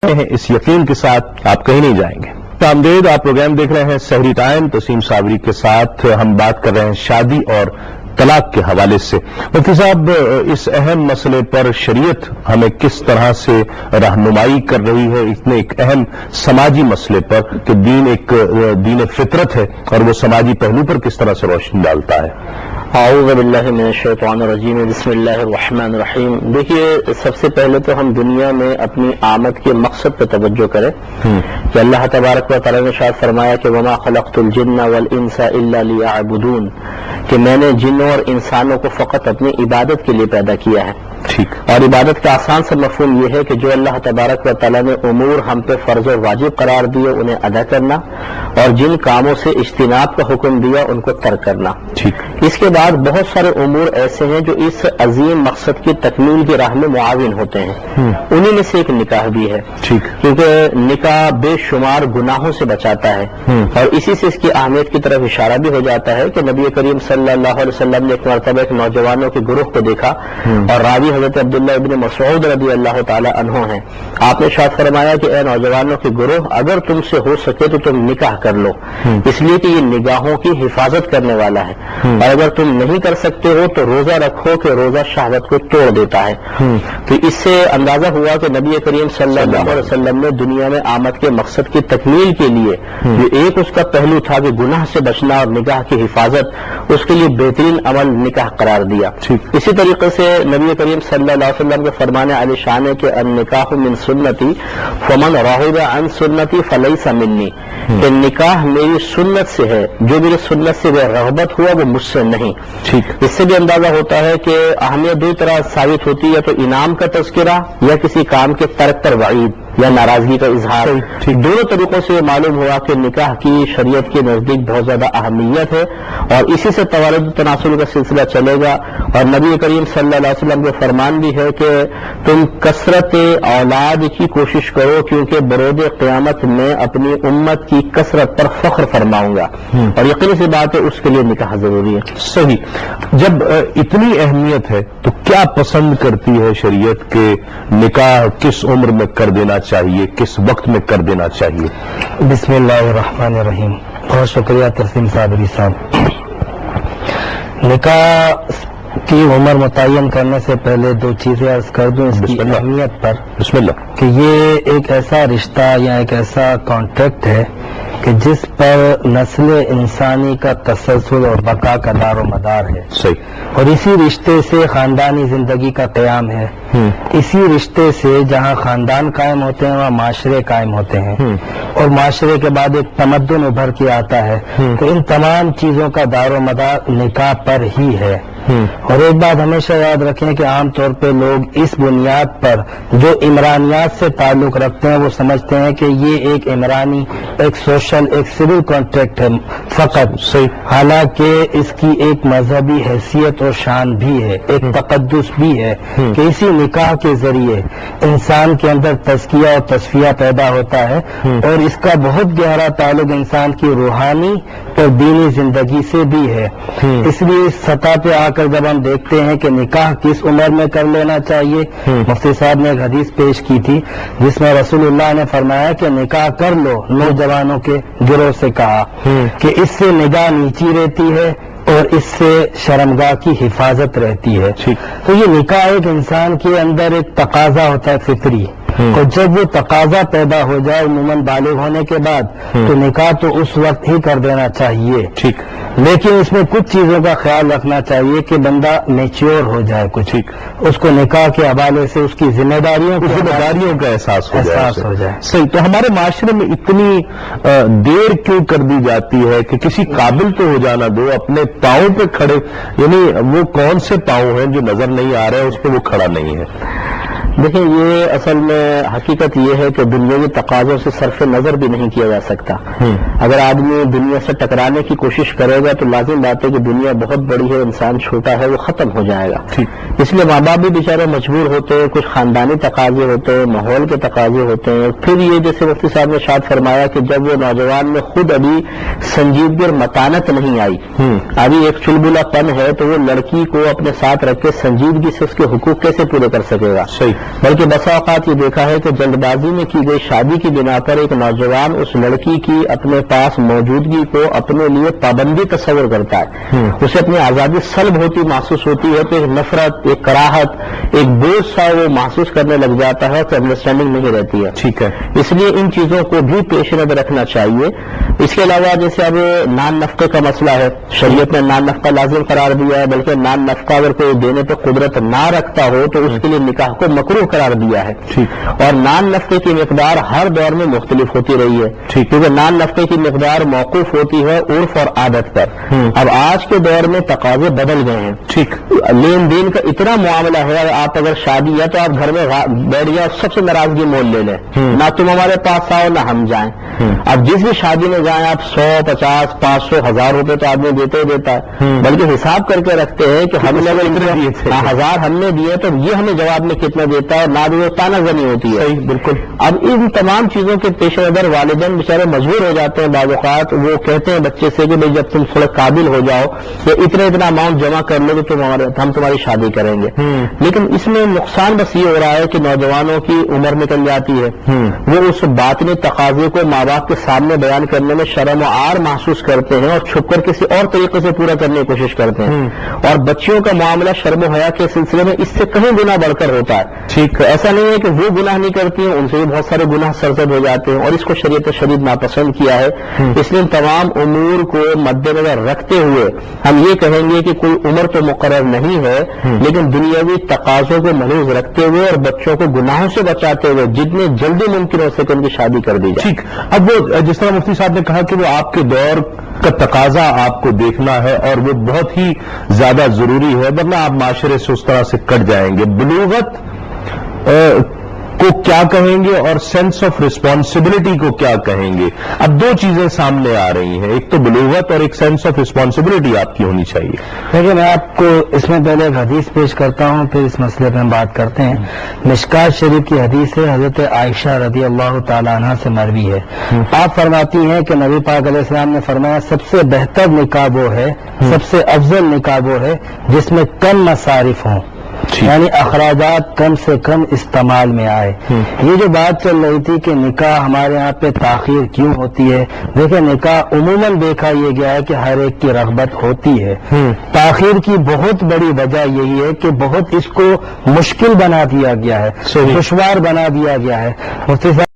اس یقین کے ساتھ آپ کہیں نہیں جائیں گے۔ آمدید، آپ پروگرام دیکھ رہے ہیں سحری ٹائم، تسیم صابری کے ساتھ ہم بات کر رہے ہیں شادی اور طلاق کے حوالے سے۔ مفتی صاحب، اس اہم مسئلے پر شریعت ہمیں کس طرح سے رہنمائی کر رہی ہے، اتنے ایک اہم سماجی مسئلے پر کہ دین ایک دین فطرت ہے اور وہ سماجی پہلو پر کس طرح سے روشنی ڈالتا ہے؟ اعوذ باللہ من الشیطان الرجیم، بسم اللہ الرحمن الرحیم۔ دیکھیے، سب سے پہلے تو ہم دنیا میں اپنی آمد کے مقصد پہ توجہ کریں کہ اللہ تبارک و تعالیٰ نے ارشاد فرمایا کہ وما خلقت الجن والانس الا لیعبدون، کہ میں نے جنوں اور انسانوں کو فقط اپنی عبادت کے لیے پیدا کیا ہے۔ ٹھیک، اور عبادت کا آسان سا مفہوم یہ ہے کہ جو اللہ تبارک و تعالیٰ نے امور ہم پہ فرض و واجب قرار دیے انہیں ادا کرنا، اور جن کاموں سے اجتناب کا حکم دیا ان کو ترک کرنا۔ ٹھیک، اس کے بعد بہت سارے امور ایسے ہیں جو اس عظیم مقصد کی تکمیل کی راہ میں معاون ہوتے ہیں، انہی میں سے ایک نکاح بھی ہے۔ ٹھیک، کیونکہ نکاح بے شمار گناہوں سے بچاتا ہے، اور اسی سے اس کی اہمیت کی طرف اشارہ بھی ہو جاتا ہے کہ نبی کریم صلی اللہ علیہ وسلم نے ایک مرتبہ ایک نوجوانوں کے گروہ کو دیکھا، اور راوی حضرت عبداللہ ابن مسعود رضی اللہ تعالی عنہ ہیں۔ آپ نے ارشاد فرمایا کہ اے نوجوانوں کے گروہ، اگر تم سے ہو سکے تو تم نکاح کر لو، اس لیے کہ یہ نگاہوں کی حفاظت کرنے والا ہے، اور اگر تم نہیں کر سکتے ہو تو روزہ رکھو کہ روزہ شہوت کو توڑ دیتا ہے۔ تو اس سے اندازہ ہوا کہ نبی کریم صلی اللہ علیہ وسلم نے دنیا میں آمد کے مقصد کی تکمیل کے لیے جو ایک اس کا پہلو تھا کہ گناہ سے بچنا اور نگاہ کی حفاظت، اس کے لیے بہترین عمل نکاح قرار دیا۔ اسی طریقے سے نبی کریم صلی اللہ علیہ وسلم کے فرمان عالی شان ہے کہ النکاح من سنتی فمن رغب عن سنتی فلیس منی، کہ نکاح میری سنت سے ہے، جو میری سنت سے بے رغبت ہوا وہ مجھ سے نہیں۔ ٹھیک، اس سے بھی اندازہ ہوتا ہے کہ اہمیت دو طرح ثابت ہوتی ہے، تو انعام کا تذکرہ یا کسی کام کے ترک پر وعید یا ناراضگی کا اظہار۔ دونوں طریقوں سے یہ معلوم ہوا کہ نکاح کی شریعت کے نزدیک بہت زیادہ اہمیت ہے، اور اسی سے توالد و تناسل کا سلسلہ چلے گا۔ اور نبی کریم صلی اللہ علیہ وسلم کا فرمان بھی ہے کہ تم کثرت اولاد کی کوشش کرو، کیونکہ برود قیامت میں اپنی امت کی کثرت پر فخر فرماؤں گا، اور یقینی سی بات ہے اس کے لیے نکاح ضروری ہے۔ صحیح۔ جب اتنی اہمیت ہے تو کیا پسند کرتی ہے شریعت کہ نکاح کس عمر میں کر دینا چاہیے، کس وقت میں کر دینا چاہیے؟ بسم اللہ الرحمن الرحیم۔ بہت شکریہ تسیم صابری صاحب۔ نکاح کی عمر متعین کرنے سے پہلے دو چیزیں عرض کر دوں اس کی اہمیت پر۔ بسم اللہ۔ کہ یہ ایک ایسا رشتہ یا ایک ایسا کانٹریکٹ ہے کہ جس پر نسل انسانی کا تسلسل اور بقا کا دار و مدار ہے۔ صحیح۔ اور اسی رشتے سے خاندانی زندگی کا قیام ہے۔ اسی رشتے سے جہاں خاندان قائم ہوتے ہیں وہاں معاشرے قائم ہوتے ہیں، اور معاشرے کے بعد ایک تمدن ابھر کے آتا ہے۔ تو ان تمام چیزوں کا دار و مدار نکاح پر ہی ہے۔ اور ایک بات ہمیشہ یاد رکھیں کہ عام طور پہ لوگ اس بنیاد پر جو عمرانیات سے تعلق رکھتے ہیں وہ سمجھتے ہیں کہ یہ ایک عمرانی، ایک سوشل، ایک سول کانٹریکٹ ہے فقط۔ صحیح۔ حالانکہ اس کی ایک مذہبی حیثیت اور شان بھی ہے، ایک تقدس بھی ہے کہ اسی نکاح کے ذریعے انسان کے اندر تزکیہ اور تصفیہ پیدا ہوتا ہے، اور اس کا بہت گہرا تعلق انسان کی روحانی اور دینی زندگی سے بھی ہے۔ اس لیے اس سطح پہ آ کر جب ہم دیکھتے ہیں کہ نکاح کس عمر میں کر لینا چاہیے، مفتی صاحب نے ایک حدیث پیش کی تھی جس میں رسول اللہ نے فرمایا کہ نکاح کر لو، نوجوانوں کے گروہ سے کہا کہ اس سے نگاہ نیچی رہتی ہے اور اس سے شرمگاہ کی حفاظت رہتی ہے۔ تو یہ نکاح ایک انسان کے اندر ایک تقاضا ہوتا ہے فطری، اور جب وہ تقاضا پیدا ہو جائے عموماً بالغ ہونے کے بعد تو نکاح تو اس وقت ہی کر دینا چاہیے۔ ٹھیک، لیکن اس میں کچھ چیزوں کا خیال رکھنا چاہیے کہ بندہ میچیور ہو جائے، کچھ اس کو نکاح کے حوالے سے اس کی ذمہ داریوں کا احساس ہو جائے۔ صحیح۔ تو ہمارے معاشرے میں اتنی دیر کیوں کر دی جاتی ہے کہ کسی قابل تو ہو جانا دو، اپنے پاؤں پہ کھڑے، یعنی وہ کون سے پاؤں ہیں جو نظر نہیں آ رہے اس پہ وہ کھڑا نہیں ہے؟ دیکھیں، یہ اصل میں حقیقت یہ ہے کہ دنیاوی تقاضوں سے صرف نظر بھی نہیں کیا جا سکتا۔ اگر آدمی دنیا سے ٹکرانے کی کوشش کرے گا تو لازم بات ہے کہ دنیا بہت بڑی ہے، انسان چھوٹا ہے، وہ ختم ہو جائے گا۔ اس لیے ماں باپ بھی بیچارے مجبور ہوتے ہیں، کچھ خاندانی تقاضے ہوتے ہیں، ماحول کے تقاضے ہوتے ہیں، پھر یہ جیسے مفتی صاحب نے ارشاد فرمایا کہ جب وہ نوجوان میں خود ابھی سنجیدگی اور متانت نہیں آئی، ابھی ایک چلبلا پن ہے، تو وہ لڑکی کو اپنے ساتھ رکھ کے سنجیدگی سے اس کے حقوق کیسے پورے کر سکے گا؟ صحیح۔ بلکہ بسا اوقات یہ دیکھا ہے کہ جلد بازی میں کی گئی شادی کی بنا پر ایک نوجوان اس لڑکی کی اپنے پاس موجودگی کو اپنے لیے پابندی تصور کرتا ہے، اسے اپنی آزادی سلب ہوتی محسوس ہوتی ہے، تو ایک نفرت، ایک کراہت، ایک بوجھ سا وہ محسوس کرنے لگ جاتا ہے، تو انڈرسٹینڈنگ نہیں رہتی ہے۔ ٹھیک ہے، اس لیے ان چیزوں کو بھی پیش نظر رکھنا چاہیے۔ اس کے علاوہ جیسے اب نان نفقے کا مسئلہ ہے، شریعت نے نان نفقہ لازم قرار دیا ہے، بلکہ نان نفقہ اگر کوئی دینے پہ قدرت نہ رکھتا ہو تو اس کے لیے نکاح کو مکروہ قرار دیا ہے، اور نان نفقے کی مقدار ہر دور میں مختلف ہوتی رہی ہے، کیونکہ نان نفقے کی مقدار موقوف ہوتی ہے عرف اور عادت پر۔ اب آج کے دور میں تقاضے بدل گئے ہیں، ٹھیک، لین دین کا اتنا معاملہ ہے، آپ اگر شادی ہے تو آپ گھر میں بیٹھ جاؤ، سب سے ناراضگی مول لے لیں، نہ تم ہمارے پاس آؤ نہ ہم جائیں۔ اب جس بھی شادی میں جائیں آپ 100، 50، 500، 1000 روپے تو آدمی دیتے ہی دیتا ہے، بلکہ حساب کر کے رکھتے ہیں کہ ہم نے اگر 1000 ہم نے دیے تو یہ ہمیں جواب میں کتنا دیتا ہے، اور نہ بھی تانا زنی ہوتی ہے۔ بالکل۔ اب ان تمام چیزوں کے پیش نظر والدین بیچارے مجبور ہو جاتے ہیں، بعض اوقات وہ کہتے ہیں بچے سے کہ بھائی جب تم تھوڑا قابل ہو جاؤ تو اتنا اماؤنٹ جمع کر لو تو ہم تمہاری شادی کریں گے، لیکن اس میں نقصان بس یہ ہو رہا ہے کہ نوجوانوں کی عمر نکل جاتی ہے، وہ اس باطنی تقاضے کو ماں باپ کے سامنے بیان کرنے میں شرم و عار محسوس کرتے ہیں اور چھپ کر کسی اور طریقے سے پورا کرنے کی کوشش کرتے ہیں، اور بچیوں کا معاملہ شرم و حیا کے سلسلے میں اس سے کہیں گنا بڑھ کر ہوتا ہے۔ ٹھیک، ایسا نہیں ہے کہ وہ گناہ نہیں کرتی ہیں، ان سے بھی بہت سارے گناہ سرزد ہو جاتے ہیں، اور اس کو شریعت شدید ناپسند کیا ہے۔ اس لیے ان تمام امور کو مد نظر رکھتے ہوئے ہم یہ کہیں گے کہ کوئی عمر تو مقرر نہیں ہے، لیکن دنیاوی تقاضوں کو ملحوظ رکھتے ہوئے اور بچوں کو گناہوں سے بچاتے ہوئے جتنے جلدی ممکن ہو سکے ان کی شادی کر دی جائے۔ ٹھیک۔ اب وہ جس طرح مفتی صاحب نے کہا کہ وہ آپ کے دور کا تقاضا آپ کو دیکھنا ہے اور وہ بہت ہی زیادہ ضروری ہے، ورنہ آپ معاشرے سے اس طرح سے کٹ جائیں گے۔ بلوغت کو کیا کہیں گے اور سینس آف رسپانسبلٹی کو کیا کہیں گے؟ اب دو چیزیں سامنے آ رہی ہیں، ایک تو بلوغت اور ایک سینس آف رسپانسبلٹی آپ کی ہونی چاہیے۔ دیکھیے میں آپ کو اس میں پہلے ایک حدیث پیش کرتا ہوں، پھر اس مسئلے پہ ہم بات کرتے ہیں۔ مشکات شریف کی حدیث ہے، حضرت عائشہ رضی اللہ تعالی عنہا سے مروی ہے۔ آپ فرماتی ہیں کہ نبی پاک علیہ السلام نے فرمایا سب سے بہتر نکاح وہ ہے، سب سے افضل نکاح وہ ہے جس میں کم مصارف ہوں، یعنی اخراجات کم سے کم استعمال میں آئے۔ یہ جو بات چل رہی تھی کہ نکاح ہمارے یہاں پہ تاخیر کیوں ہوتی ہے، دیکھیں نکاح عموماً دیکھا یہ گیا ہے کہ ہر ایک کی رغبت ہوتی ہے، تاخیر کی بہت بڑی وجہ یہی ہے کہ بہت اس کو مشکل بنا دیا گیا ہے، دشوار بنا دیا گیا ہے۔ مفتی صاحب